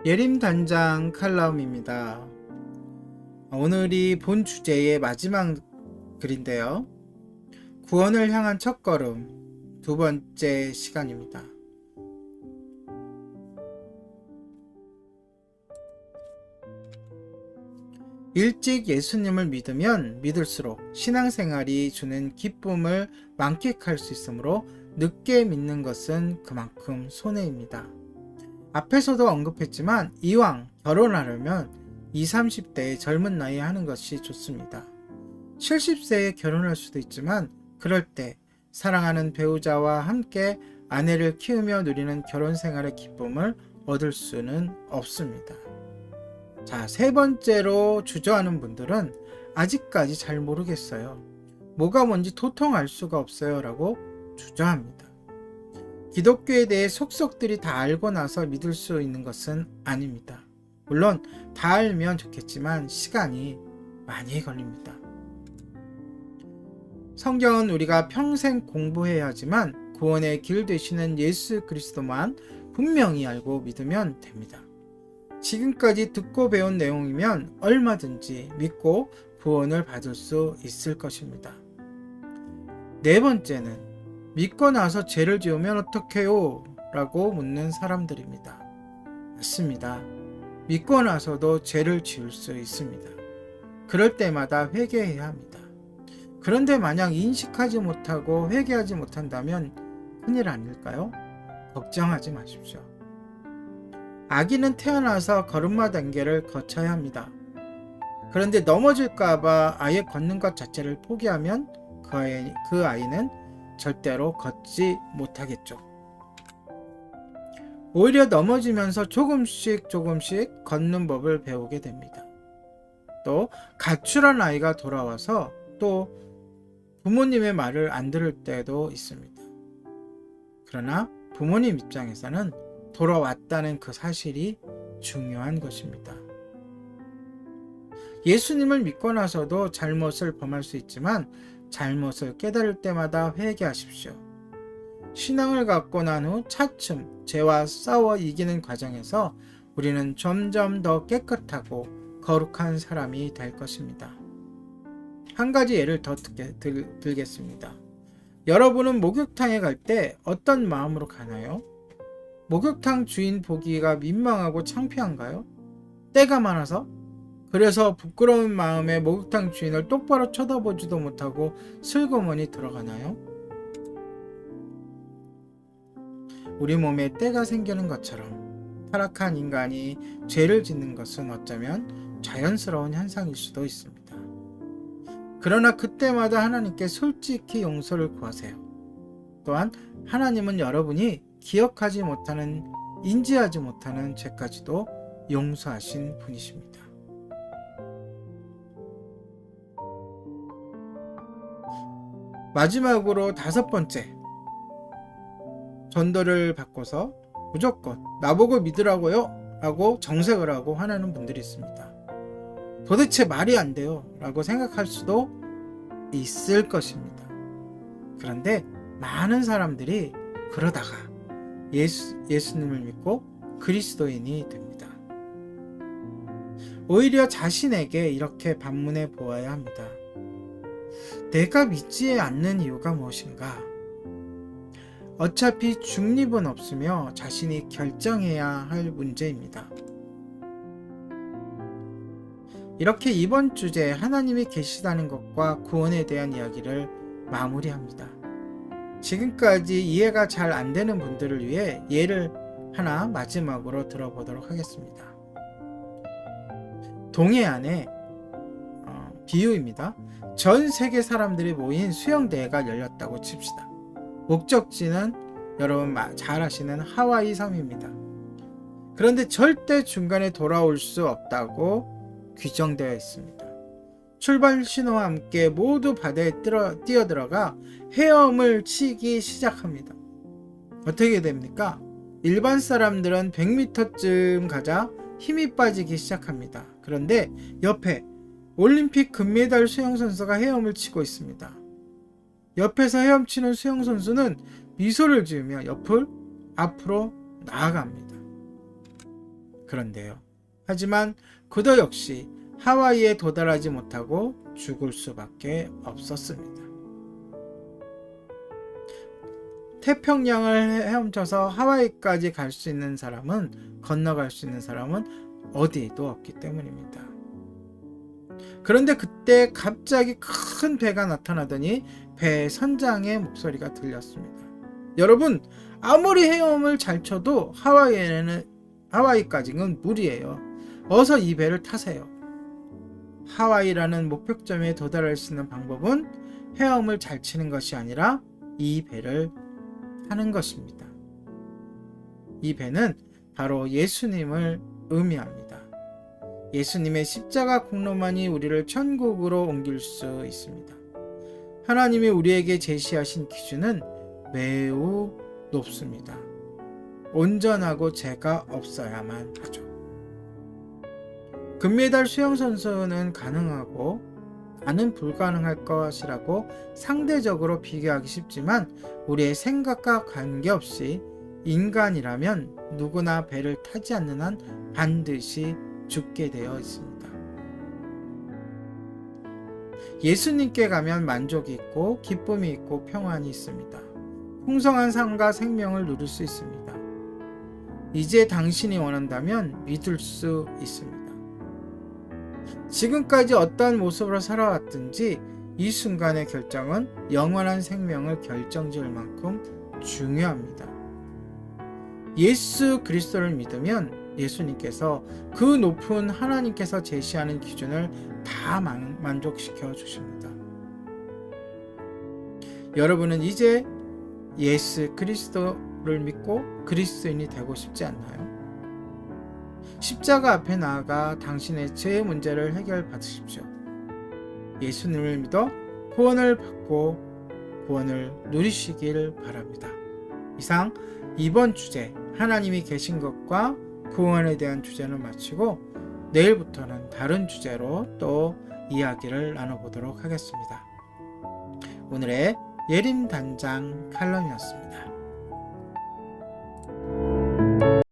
예림 단장 칼럼입니다. 오늘이 본 주제의 마지막 글인데요. 구원을 향한 첫걸음 두 번째 시간입니다. 일찍 예수님을 믿으면 믿을수록 신앙생활이 주는 기쁨을 만끽할 수 있으므로 늦게 믿는 것은 그만큼 손해입니다. 앞에서도 언급했지만 이왕 결혼하려면 20, 30대의 젊은 나이에 하는 것이 좋습니다. 70세에 결혼할 수도 있지만 그럴 때 사랑하는 배우자와 함께 아내를 키우며 누리는 결혼 생활의 기쁨을 얻을 수는 없습니다. 자, 세 번째로 주저하는 분들은 아직까지 잘 모르겠어요. 뭐가 뭔지 도통 알 수가 없어요 라고 주저합니다. 기독교에 대해 속속들이 다 알고 나서 믿을 수 있는 것은 아닙니다. 물론 다 알면 좋겠지만 시간이 많이 걸립니다. 성경은 우리가 평생 공부해야 하지만 구원의 길 되시는 예수 그리스도만 분명히 알고 믿으면 됩니다. 지금까지 듣고 배운 내용이면 얼마든지 믿고 구원을 받을 수 있을 것입니다. 네 번째는 믿고 나서 죄를 지으면 어떡해요? 라고 묻는 사람들입니다. 맞습니다. 믿고 나서도 죄를 지을 수 있습니다. 그럴 때마다 회개해야 합니다. 그런데 만약 인식하지 못하고 회개하지 못한다면 큰일 아닐까요? 걱정하지 마십시오. 아기는 태어나서 걸음마 단계를 거쳐야 합니다. 그런데 넘어질까봐 아예 걷는 것 자체를 포기하면 그 아이는 절대로 걷지 못하겠죠. 오히려 넘어지면서 조금씩 걷는 법을 배우게 됩니다. 또 가출한 아이가 돌아와서 또 부모님의 말을 안 들을 때도 있습니다. 그러나 부모님 입장에서는 돌아왔다는 그 사실이 중요한 것입니다. 예수님을 믿고 나서도 잘못을 범할 수 있지만 잘못을 깨달을 때마다 회개하십시오. 신앙을 갖고 난 후 차츰 죄와 싸워 이기는 과정에서 우리는 점점 더 깨끗하고 거룩한 사람이 될 것입니다. 한 가지 예를 더 들겠습니다. 여러분은 목욕탕에 갈 때 어떤 마음으로 가나요? 목욕탕 주인 보기가 민망하고 창피한가요? 때가 많아서? 그래서 부끄러운 마음에 목욕탕 주인을 똑바로 쳐다보지도 못하고 슬그머니 들어가나요? 우리 몸에 때가 생기는 것처럼 타락한 인간이 죄를 짓는 것은 어쩌면 자연스러운 현상일 수도 있습니다. 그러나 그때마다 하나님께 솔직히 용서를 구하세요. 또한 하나님은 여러분이 기억하지 못하는, 인지하지 못하는 죄까지도 용서하신 분이십니다. 마지막으로 다섯 번째, 전도를 바꿔서 무조건 나보고 믿으라고요? 라고 정색을 하고 화내는 분들이 있습니다. 도대체 말이 안 돼요 라고 생각할 수도 있을 것입니다. 그런데 많은 사람들이 그러다가 예수님을 믿고 그리스도인이 됩니다. 오히려 자신에게 이렇게 반문해 보아야 합니다. 내가 믿지 않는 이유가 무엇인가? 어차피 중립은 없으며 자신이 결정해야 할 문제입니다. 이렇게 이번 주제에 하나님이 계시다는 것과 구원에 대한 이야기를 마무리합니다. 지금까지 이해가 잘 안 되는 분들을 위해 예를 하나 마지막으로 들어보도록 하겠습니다. 동해안에 비유입니다. 전 세계 사람들이 모인 수영대회가 열렸다고 칩시다. 목적지는 여러분 잘 아시는 하와이 섬입니다. 그런데 절대 중간에 돌아올 수 없다고 규정되어 있습니다. 출발 신호와 함께 모두 바다에 뛰어들어가 헤엄을 치기 시작합니다. 어떻게 됩니까? 일반 사람들은 100m쯤 가자 힘이 빠지기 시작합니다. 그런데 옆에 올림픽 금메달 수영선수가 헤엄을 치고 있습니다. 옆에서 헤엄치는 수영선수는 미소를 지으며 앞으로 나아갑니다. 그런데요. 하지만 그도 역시 하와이에 도달하지 못하고 죽을 수밖에 없었습니다. 태평양을 헤엄쳐서 하와이까지 갈 수 있는 사람은, 건너갈 수 있는 사람은 어디에도 없기 때문입니다. 그런데 그때 갑자기 큰 배가 나타나더니 배 선장의 목소리가 들렸습니다. 여러분, 아무리 헤엄을 잘 쳐도 하와이까지는 무리예요. 어서 이 배를 타세요. 하와이라는 목표점에 도달할 수 있는 방법은 헤엄을 잘 치는 것이 아니라 이 배를 타는 것입니다. 이 배는 바로 예수님을 의미합니다. 예수님의 십자가 공로만이 우리를 천국으로 옮길 수 있습니다. 하나님이 우리에게 제시하신 기준은 매우 높습니다. 온전하고 죄가 없어야만 하죠. 금메달 수영 선수는 가능하고 나는 불가능할 것이라고 상대적으로 비교하기 쉽지만 우리의 생각과 관계없이 인간이라면 누구나 배를 타지 않는 한 반드시 죽게 되어 있습니다. 예수님께 가면 만족이 있고 기쁨이 있고 평안이 있습니다. 풍성한 삶과 생명을 누릴 수 있습니다. 이제 당신이 원한다면 믿을 수 있습니다. 지금까지 어떤 모습으로 살아왔든지 이 순간의 결정은 영원한 생명을 결정지을 만큼 중요합니다. 예수 그리스도를 믿으면 예수님께서 그 높은 하나님께서 제시하는 기준을 다 만족시켜 주십니다. 여러분은 이제 예수 그리스도를 믿고 그리스도인이 되고 싶지 않나요? 십자가 앞에 나아가 당신의 죄의 문제를 해결받으십시오. 예수님을 믿어 구원을 받고 구원을 누리시길 바랍니다. 이상 이번 주제 하나님이 계신 것과 구원에 대한 주제는 마치고 내일부터는 다른 주제로 또 이야기를 나눠보도록 하겠습니다. 오늘의 예림 단장 칼럼이었습니다.